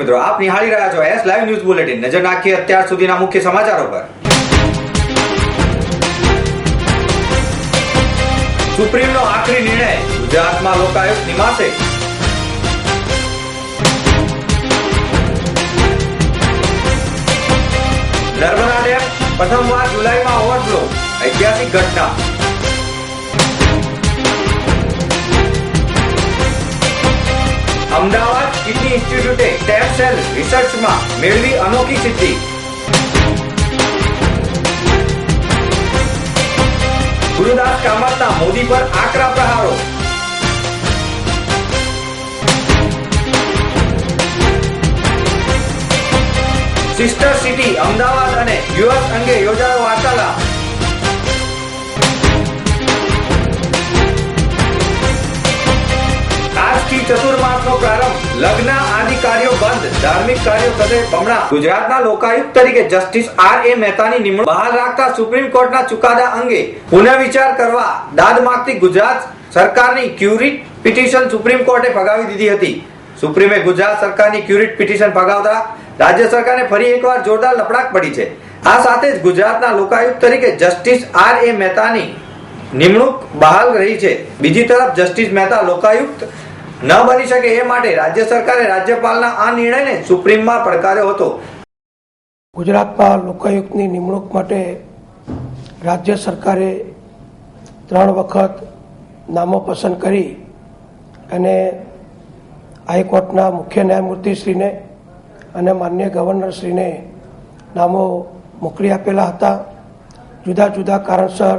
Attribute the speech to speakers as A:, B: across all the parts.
A: મિત્રો, આપ નિહાળી રહ્યા છો એસ લાઈવ ન્યૂઝ બુલેટિન। નજર નાખીએ અત્યાર સુધીના મુખ્ય સમાચારો પર। સુપ્રીમનો આખરી નિર્ણય, ગુજરાતમાં લોકાયુક્ત નિમાશે। નર્મદા ડેમ પ્રથમવાર જુલાઈમાં ઓવરફ્લો, ઐતિહાસિક ઘટના। અમદાવાદ કિડની ઇન્સ્ટિટ્યૂટે સ્ટેમ સેલ રિસર્ચમાં મેળવી અનોખી સિદ્ધિ। ગુરુદાસ કામતના મોદી પર આકરા પ્રહારો। સિસ્ટર સિટી અમદાવાદ અને યુએસ અંગે યોજાયો વાર્તાલાપ। આજથી ચતુર્માસનો પ્રારંભ, લગ્ન આદિ કાર્યો બંધ, ધાર્મિક કાર્યો થશે બમણા। ગુજરાતના લોકાયુક્ત તરીકે જસ્ટિસ આર.એ. મહેતાની નિમણૂક બહાલ રાખતા સુપ્રીમ કોર્ટના ચુકાદા અંગે પુનઃવિચાર કરવા દાદ માંગતી ગુજરાત સરકારની ક્યુરિટ પિટિશન સુપ્રીમ કોર્ટે ફગાવી દીધી હતી। સુપ્રીમે ગુજરાત સરકારની ક્યુરિટ પિટિશન ફગાવતા રાજ્ય સરકારને ફરી એકવાર જોરદાર લપડાક પડી છે। આ સાથે જ ગુજરાતના લોકાયુક્ત તરીકે જસ્ટિસ આર.એ. મહેતાની નિમણૂક બહાલ રહી છે। બીજી તરફ જસ્ટિસ મહેતા લોકાયુક્ત ન બની શકે એ માટે રાજ્ય સરકારે રાજ્યપાલના આ નિર્ણયને સુપ્રીમમાં પડકાર્યો હતો।
B: ગુજરાતમાં લોકાયુક્તની નિમણૂક માટે રાજ્ય સરકારે 3 વખત નામો પસંદ કરી અને હાઈકોર્ટના મુખ્ય ન્યાયમૂર્તિશ્રીને અને માન્ય ગવર્નરશ્રીને નામો મોકલી આપેલા હતા। જુદા જુદા કારણસર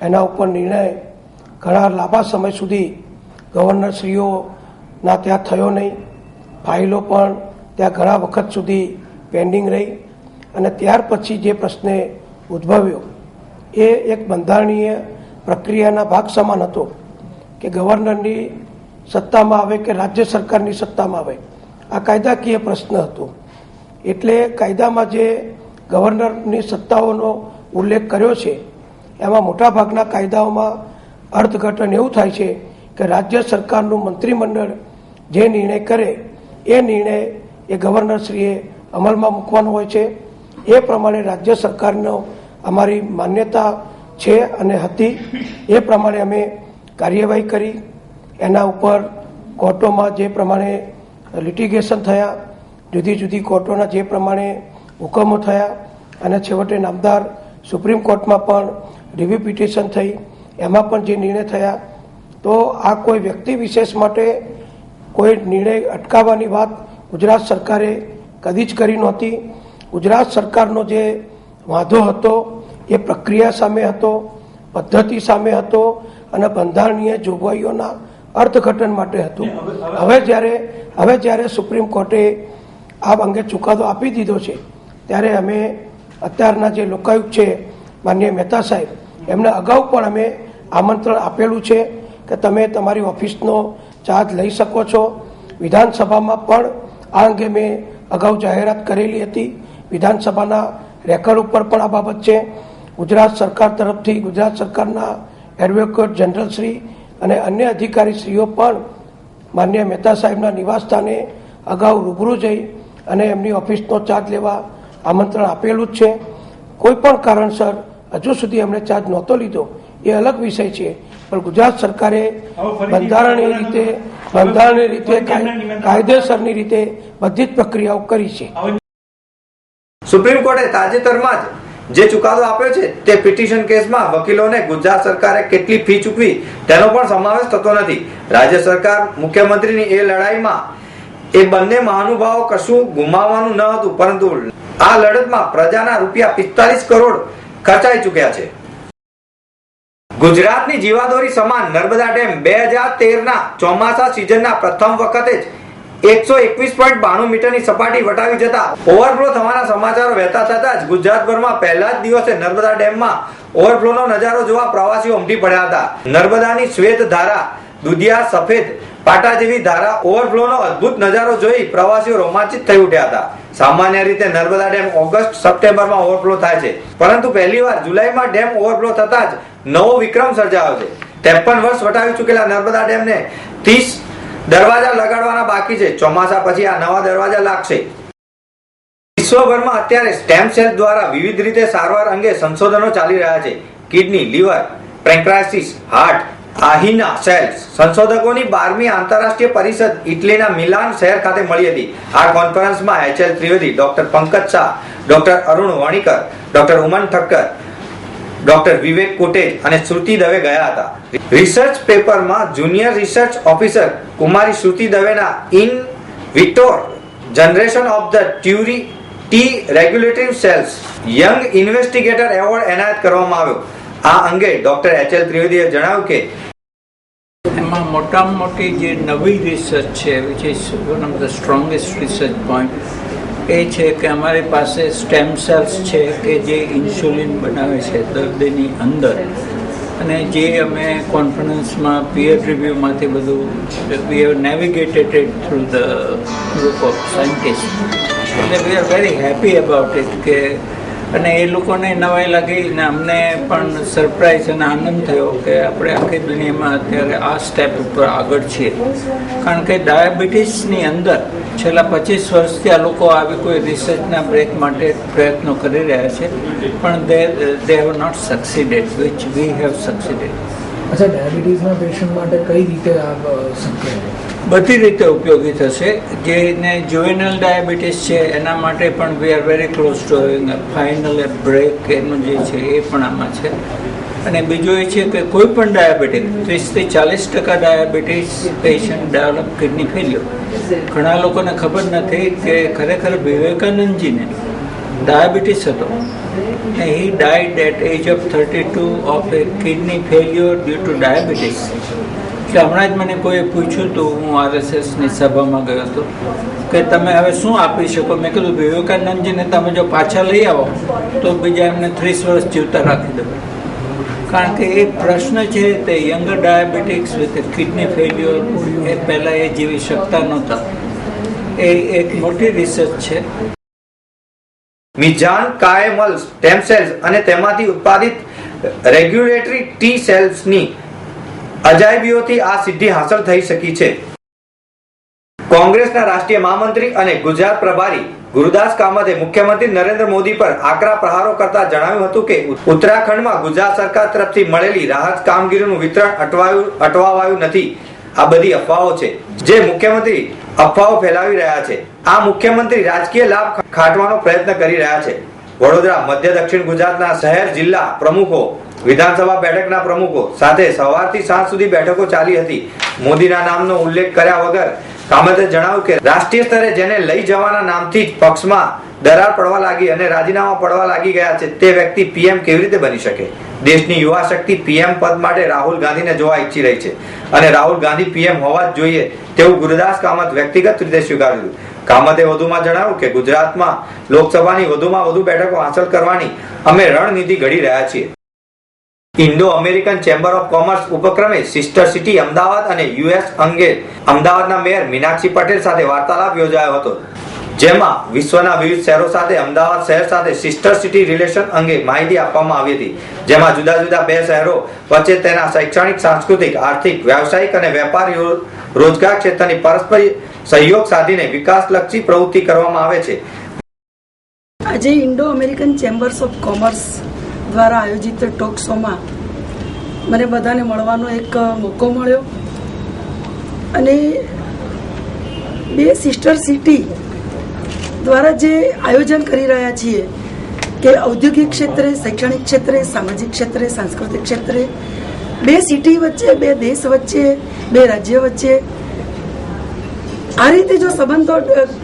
B: એના ઉપર નિર્ણય ઘણા લાંબા સમય સુધી ગવર્નરશ્રીઓના ત્યાં થયો નહીં। ફાઇલો પણ ત્યાં ઘણા વખત સુધી પેન્ડિંગ રહી અને ત્યાર પછી જે પ્રશ્ન ઉદ્ભવ્યો એ એક બંધારણીય પ્રક્રિયાના ભાગ સમાન હતો કે ગવર્નરની સત્તામાં આવે કે રાજ્ય સરકારની સત્તામાં આવે, આ કાયદાકીય પ્રશ્ન હતો। એટલે કાયદામાં જે ગવર્નરની સત્તાઓનો ઉલ્લેખ કર્યો છે એમાં મોટાભાગના કાયદાઓમાં અર્થઘટન એવું થાય છે કે રાજ્ય સરકારનું મંત્રીમંડળ જે નિર્ણય કરે એ નિર્ણય એ ગવર્નરશ્રીએ અમલમાં મૂકવાનો હોય છે। એ પ્રમાણે રાજ્ય સરકારનો અમારી માન્યતા છે અને હતી, એ પ્રમાણે અમે કાર્યવાહી કરી। એના ઉપર કોર્ટોમાં જે પ્રમાણે લિટિગેશન થયા, જુદી જુદી કોર્ટોના જે પ્રમાણે હુકમો થયા અને છેવટે નામદાર સુપ્રીમ કોર્ટમાં પણ રિવ્યુ પિટિશન થઈ, એમાં પણ જે નિર્ણય થયા, તો આ કોઈ વ્યક્તિ વિશેષ માટે કોઈ નિર્ણય અટકાવવાની વાત ગુજરાત સરકારે કદી જ કરી નહોતી। ગુજરાત સરકારનો જે વાંધો હતો એ પ્રક્રિયા સામે હતો, પદ્ધતિ સામે હતો અને બંધારણીય જોગવાઈઓના અર્થઘટન માટે હતું। હવે જ્યારે સુપ્રીમ કોર્ટે આ અંગે ચુકાદો આપી દીધો છે ત્યારે અમે અત્યારના જે લોકાયુક્ત છે માન્ય મહેતા સાહેબ, એમને અગાઉ પણ અમે આમંત્રણ આપેલું છે કે તમે તમારી ઓફિસનો ચાર્જ લઈ શકો છો। વિધાનસભામાં પણ આ અંગે મેં અગાઉ જાહેરાત કરેલી હતી, વિધાનસભાના રેકોર્ડ ઉપર પણ આ બાબત છે। ગુજરાત સરકાર તરફથી ગુજરાત સરકારના એડવોકેટ જનરલ શ્રી અને અન્ય અધિકારીશ્રીઓ પણ માન્ય મહેતા સાહેબના નિવાસસ્થાને અગાઉ રૂબરૂ જઈ અને એમની ઓફિસનો ચાર્જ લેવા આમંત્રણ આપેલું જ છે। કોઈ પણ કારણસર હજુ સુધી એમણે ચાર્જ નહોતો લીધો એ અલગ વિષય છે, પણ ગુજરાત સરકારે બંધારણીય રીતે કાયદેસરની રીતે બધી જ પ્રક્રિયાઓ કરી છે।
A: સુપ્રીમ કોર્ટે તાજેતરમાં જ જે ચુકાદો આપ્યો છે તે પિટિશન કેસમાં વકીલોને ગુજરાત સરકારે કેટલી ફી ચૂકવી તેનો પણ સમાવેશ થતો નથી। રાજ્ય સરકાર મુખ્યમંત્રીની એ લડાઈમાં એ બંને મહાનુભાવો કશું ગુમાવવાનું ન હતું, પરંતુ આ લડતમાં પ્રજાના રૂપિયા 45 કરોડ ખર્ચાઈ ચૂક્યા છે। ગુજરાતની જીવાદોરી સમાન નર્મદા ડેમ 2013ના ચોમાસા સિઝનના પ્રથમ વખતે જ 121.92 મીટરની સપાટી વટાવી જતા ઓવરફ્લો થવાના સમાચારો વહેતા થતા જ ગુજરાતભરમાં પહેલા જ દિવસે નર્મદા ડેમમાં ઓવરફ્લોનો નજારો જોવા પ્રવાસીઓ ઉમટી પડ્યા હતા। નર્મદાની શ્વેત ધારા, દુધિયા સફેદ પાટા જેવી ધારા ઓવરફ્લોનો અદ્ભુત નજારો જોઈ પ્રવાસીઓ રોમાંચિત થઈ ઉઠ્યા હતા। સામાન્ય રીતે નર્મદા ડેમ ઓગસ્ટ સપ્ટેમ્બરમાં ઓવરફ્લો થાય છે, પરંતુ પહેલીવાર જુલાઈમાં ડેમ ઓવરફ્લો થતા જ નવો વિક્રમ સર્જાયો છે। 53 વર્ષ વટાવી ચૂકેલા નર્મદા ડેમને 30 દરવાજા લગાડવાના બાકી છે. ચોમાસા પછી આ નવા દરવાજા લાગશે. વિશ્વભરમાં અત્યારે સ્ટેમ સેલ દ્વારા વિવિધ રીતે સારવાર અંગે સંશોધનો ચાલી રહ્યા છે. કિડની, લીવર, પેન્ક્રાઇટિસ, હાર્ટ, આહીના સેલ્સ. સંશોધકોની 12મી આંતરરાષ્ટ્રીય પરિષદ ઇટલીના મિલાન શહેર ખાતે મળી હતી. આ કોન્ફરન્સમાં HL Trivedi, doctor Pankaj Shah, doctor Arun Vanikar, doctor Uman Thakkar, doctor Vivek કોટેજ અને શ્રુતિ દવે ગયા હતા. રિસર્ચ પેપરમાં જુનિયર રિસર્ચ ઓફિસર કુમારી શ્રુતિ દવેના in vitro generation of the T regulatory cells young investigator award એનાયત કરવામાં આવ્યો. આ અંગે ડોક્ટર HL ત્રિવેદીએ જણાવ્યું કે
C: એમાં મોટામાં મોટી જે નવી રિસર્ચ છે which is one of the strongest research point એ છે કે અમારી પાસે સ્ટેમ સેલ્સ છે કે જે ઇન્સ્યુલિન બનાવે છે દર્દીની અંદર. અને જે અમે કોન્ફરન્સમાં પિયર રિવ્યૂમાંથી બધું we have navigated it through the group of scientist. એટલે we are very happy about it કે અને એ લોકોને નવાઈ લાગી ને અમને પણ સરપ્રાઈઝ અને આનંદ થયો કે આપણે આખી દુનિયામાં અત્યારે આ સ્ટેપ ઉપર આગળ છીએ. કારણ કે ડાયાબિટીસની અંદર છેલ્લા 25 વર્ષથી આ લોકો આવી કોઈ રિસર્ચના બ્રેક માટે પ્રયત્નો કરી રહ્યા છે પણ they have not succeeded which we have succeeded.
D: અચ્છા, ડાયાબિટીસના પેશન્ટ માટે કઈ રીતે આ શક્ય?
C: બધી રીતે ઉપયોગી થશે. જેને જુવેનલ ડાયાબિટીસ છે એના માટે પણ we are very close to having a final break એનું જે છે એ પણ આમાં છે. અને બીજું એ છે કે કોઈ પણ ડાયાબિટીક 30 થી 40% diabetes patient develop kidney failure. ઘણા લોકોને ખબર નથી કે ખરેખર વિવેકાનંદજીને ડાયાબિટીસ હતો. He died at age of 32 of a kidney failure due to diabetes. એટલે હમણાં જ મને કોઈએ પૂછ્યું હતું, હું RSSની સભામાં ગયો હતો કે તમે હવે શું આપી શકો. મેં કીધું વિવેકાનંદજીને તમે જો પાછા લઈ આવો તો બીજા એમને 30 વર્ષ જીવતા રાખી દો. કારણ કે એક પ્રશ્ન છે તે યંગર ડાયાબિટીક્સ વિથ કિડની ફેલ્યોર એ પહેલાં એ જીવી શકતા નહોતા. એ એક મોટી રિસર્ચ છે.
A: મિજાન કાયમલ સ્ટેમ સેલ્સ અને તેમાંથી ઉત્પાદિત રેગ્યુલેટરી ટી સેલ્સની અજાયબીઓથી આ સિદ્ધિ હાંસલ થઈ શકી છે. કોંગ્રેસના રાષ્ટ્રીય મહામંત્રી અને ગુજરાત પ્રભારી ગુરુદાસ કામતે મુખ્યમંત્રી નરેન્દ્ર મોદી પર આકરા પ્રહારો કરતા જણાવ્યું હતું કે ઉત્તરાખંડમાં ગુજરાત સરકાર તરફથી મળેલી રાહત કામગીરીનું વિતરણ અટવાવાયું નથી. આ બધી અફવાઓ છે જે મુખ્યમંત્રી અફવાઓ ફેલાવી રહ્યા છે. આ મુખ્યમંત્રી રાજકીય લાભ ખાટવાનો પ્રયત્ન કરી રહ્યા છે. વડોદરા, મધ્ય દક્ષિણ ગુજરાતના શહેર જિલ્લા પ્રમુખો, વિધાનસભા બેઠકના પ્રમુખો સાથે સવારથી સાંજ સુધી બેઠકો ચાલી હતી. મોદીના નામનો ઉલ્લેખ કર્યા વગર કામતે જણાવ્યું કે રાષ્ટ્રીય સ્તરે જેને લઈ જવાના નામથી જ પક્ષમાં દરાર પડવા લાગી અને રાજીનામા પડવા લાગી ગયા છે તે વ્યક્તિ PM કેવી રીતે બની શકે? દેશની યુવા શક્તિ PM પદ માટે રાહુલ ગાંધીને જોવા ઈચ્છી રહી છે અને રાહુલ ગાંધી PM હોવા જ જોઈએ તેવું ગુરુદાસ કામત વ્યક્તિગત રીતે સ્વીકાર્યું. કામતે વધુમાં જણાવ્યું કે ગુજરાતમાં લોકસભાની વધુમાં વધુ બેઠકો હાંસલ કરવાની અમે રણનીતિ ઘડી રહ્યા છીએ. Indo American chamber of commerce ઉપક્રમે સિસ્ટર સિટી અમદાવાદ અને US અંગે અમદાવાદના મેયર મીનાક્ષી પટેલ સાથે વાર્તાલાપ યોજાયો હતો. જેમાં વિશ્વના વિવિધ શહેરો સાથે અમદાવાદ શહેર સાથે સિસ્ટર સિટી રિલેશન અંગે માહિતી આપવામાં આવી હતી. જેમાં જુદા જુદા બે શહેરો વચ્ચે તેના શૈક્ષણિક, સાંસ્કૃતિક, આર્થિક, વ્યવસાયિક અને વેપાર રોજગાર ક્ષેત્રની પરસ્પર સહયોગ સાધીને વિકાસલક્ષી પ્રવૃત્તિ કરવામાં આવે છે.
E: આજે Indo American chambers of commerce દ્વારા આયોજિત ટોક શોમાં મને બધાને મળવાનો એક મોકો મળ્યો અને બે સિસ્ટર સિટી દ્વારા જે આયોજન કરી રહ્યા છીએ કે ઔદ્યોગિક ક્ષેત્રે, શૈક્ષણિક ક્ષેત્રે, સામાજિક ક્ષેત્રે, સાંસ્કૃતિક ક્ષેત્રે બે સિટી વચ્ચે, બે દેશ વચ્ચે, બે રાજ્ય વચ્ચે આ રીતે જો સંબંધો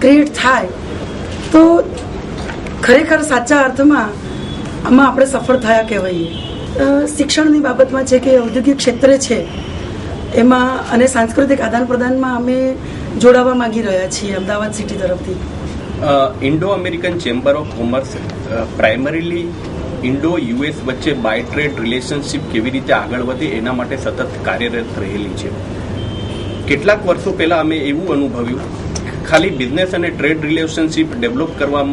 E: ક્રિએટ થાય તો ખરેખર સાચા અર્થમાં આમાં આપણે સફળ થયા કહેવાઈએ. શિક્ષણની બાબતમાં છે કે ઔદ્યોગિક ક્ષેત્રે છે એમાં અને સાંસ્કૃતિક આદાન પ્રદાનમાં અમે જોડાવા માંગી રહ્યા છીએ અમદાવાદ સિટી તરફથી.
F: Indo American chamber of commerce primarily Indo US વચ્ચે બાય ટ્રેડ રિલેશનશિપ કેવી રીતે આગળ વધે એના માટે સતત કાર્યરત રહેલી છે. કેટલાક વર્ષો પહેલાં અમે એવું અનુભવ્યું ખાલી બિઝનેસ અને ટ્રેડ રિલેશનશિપ ડેવલપ કરવા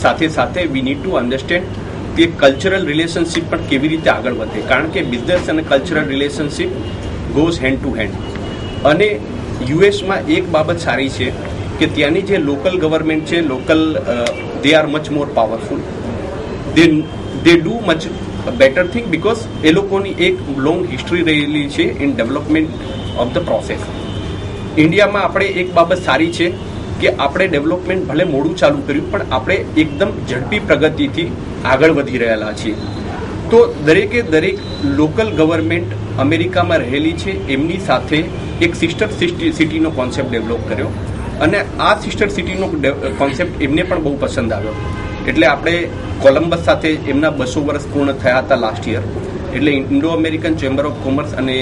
F: સાથે સાથે વી નીડ ટુ અન્ડરસ્ટેન્ડ કે કલ્ચરલ રિલેશનશિપ પણ કેવી રીતે આગળ વધે. કારણ કે બિઝનેસ અને cultural relationship goes hand to hand અને યુએસમાં એક બાબત સારી છે કે ત્યાંની જે લોકલ ગવર્મેન્ટ છે they are much more powerful, they do much better thing because એ લોકોની એક લોંગ હિસ્ટ્રી રહેલી છે in development of the process. ઇન્ડિયામાં આપણે એક બાબત સારી છે કે આપણે ડેવલપમેન્ટ ભલે મોડું ચાલુ કર્યું પણ આપણે એકદમ ઝડપી પ્રગતિથી આગળ વધી રહેલા છીએ. તો દરેકે દરેક લોકલ ગવર્મેન્ટ અમેરિકામાં રહેલી છે એમની સાથે એક સિસ્ટર સિટીનો કોન્સેપ્ટ ડેવલપ કર્યો અને આ સિસ્ટર સિટીનો કોન્સેપ્ટ એમને પણ બહુ પસંદ આવ્યો. એટલે આપણે કોલમ્બસ સાથે એમના 200 વર્ષ પૂર્ણ થયા હતા લાસ્ટ યર. એટલે Indo American chamber of commerce અને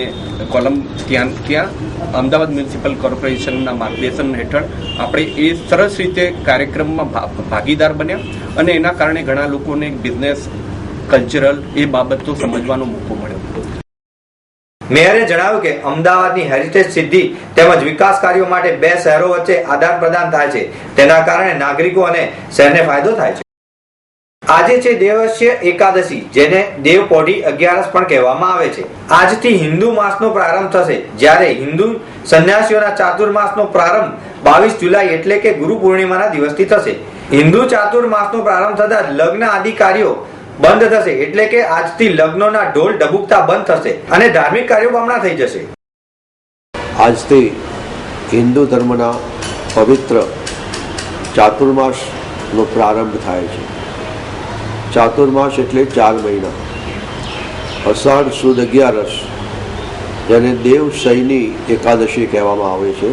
F: ત્યાં અમદાવાદ મ્યુનિસિપલ કોર્પોરેશનના માર્ગદર્શન હેઠળ આપણે એ સરસ રીતે કાર્યક્રમમાં ભાગીદાર બન્યા અને એના કારણે ઘણા લોકોને બિઝનેસ, કલ્ચરલ એ બાબતો સમજવાનો મોકો મળ્યો.
A: મેયરે જણાવ્યું કે અમદાવાદની હેરિટેજ સિદ્ધિ તેમજ વિકાસ કાર્યો માટે બે શહેરો વચ્ચે આદાન પ્રદાન થાય છે. તેના કારણે નાગરિકો અને શહેરને ફાયદો થાય છે. આજે છે દેવસ્ય એકાદશી, જેને દેવપોઢી 11 પણ કહેવામાં આવે છે. આજથી હિન્દુ માસનો પ્રારંભ થશે, જ્યારે હિન્દુ સંન્યાસીઓના ચાતુર્માસનો પ્રારંભ 22 જુલાઈ એટલે કે ગુરુ પૂર્ણિમાના દિવસથી થશે. હિન્દુ ચાતુર્માસનો પ્રારંભ થતા લગ્ન આદિ કાર્યો બંધ થશે, એટલે કે આજથી લગ્નોના ઢોલ ડબુકતા બંધ થશે અને ધાર્મિક કાર્યો બમણા થઈ જશે.
G: આજથી હિન્દુ ધર્મના પવિત્ર ચાતુર્માસનો પ્રારંભ થાય છે. ચાતુર્માસ એટલે 4 મહિના. અષાઢ સુદ 11, જેને દેવ શયની એકાદશી કહેવામાં આવે છે,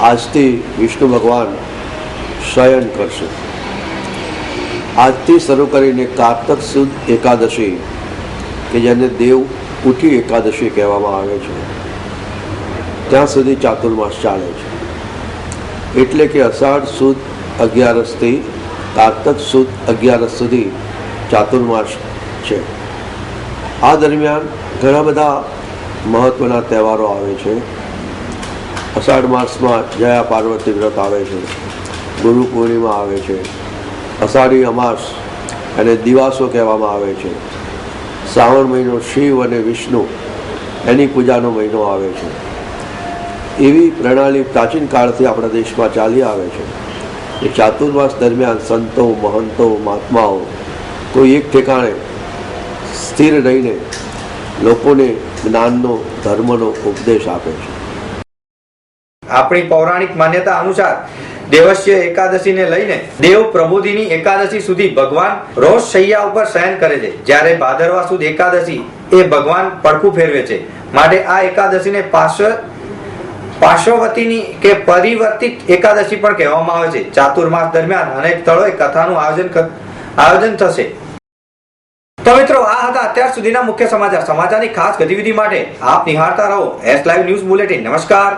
G: આજથી વિષ્ણુ ભગવાન શયન કરશે. આજથી શરૂ કરીને કાર્તક સુદ એકાદશી, કે જેને દેવ ઉઠી એકાદશી કહેવામાં આવે છે, ત્યાં સુધી ચાતુર્માસ ચાલે છે. એટલે કે અષાઢ સુદ 11થી કાર્તક સુદ 11 સુધી ચાતુર્માસ છે. આ દરમિયાન ઘણા બધા મહત્વના તહેવારો આવે છે. અષાઢ માસમાં જયા પાર્વતી વ્રત આવે છે, ગુરુ પૂર્ણિમા આવે છે, અષાઢી અમાસ અને દિવાસો કહેવામાં આવે છે. શ્રાવણ મહિનો શિવ અને વિષ્ણુ એની પૂજાનો મહિનો આવે છે. એવી પ્રણાલી પ્રાચીન કાળથી આપણા દેશમાં ચાલી આવે છે. એ ચાતુર્માસ દરમિયાન સંતો, મહંતો, મહાત્માઓ કોઈ એક ઠેકાણે સ્થિર રહીને લોકોને જ્ઞાનનો, ધર્મનો ઉપદેશ આપે છે.
A: આપણી પૌરાણિક માન્યતા અનુસાર દેવસ્ય એકાદશીને લઈને દેવ પ્રબોધિની એકાદશી સુધી ભગવાન રોજ શૈયા ઉપર શયન કરે છે, જ્યારે ભાદરવા સુદ એકાદશી એ ભગવાન પડખું ફેરવે છે. માટે આ એકાદશીને પાર્શ્વવતીની કે પરિવર્તિત એકાદશી પણ કહેવામાં આવે છે. ચાતુર્માસ દરમિયાન અનેક સ્થળોએ કથાનું આયોજન થશે. તો મિત્રો, આ હતા અત્યાર સુધીના મુખ્ય સમાચાર. સમાચારની ખાસ ગતિવિધિ માટે આપ નિહાળતા રહો S Live ન્યૂઝ બુલેટિન. નમસ્કાર.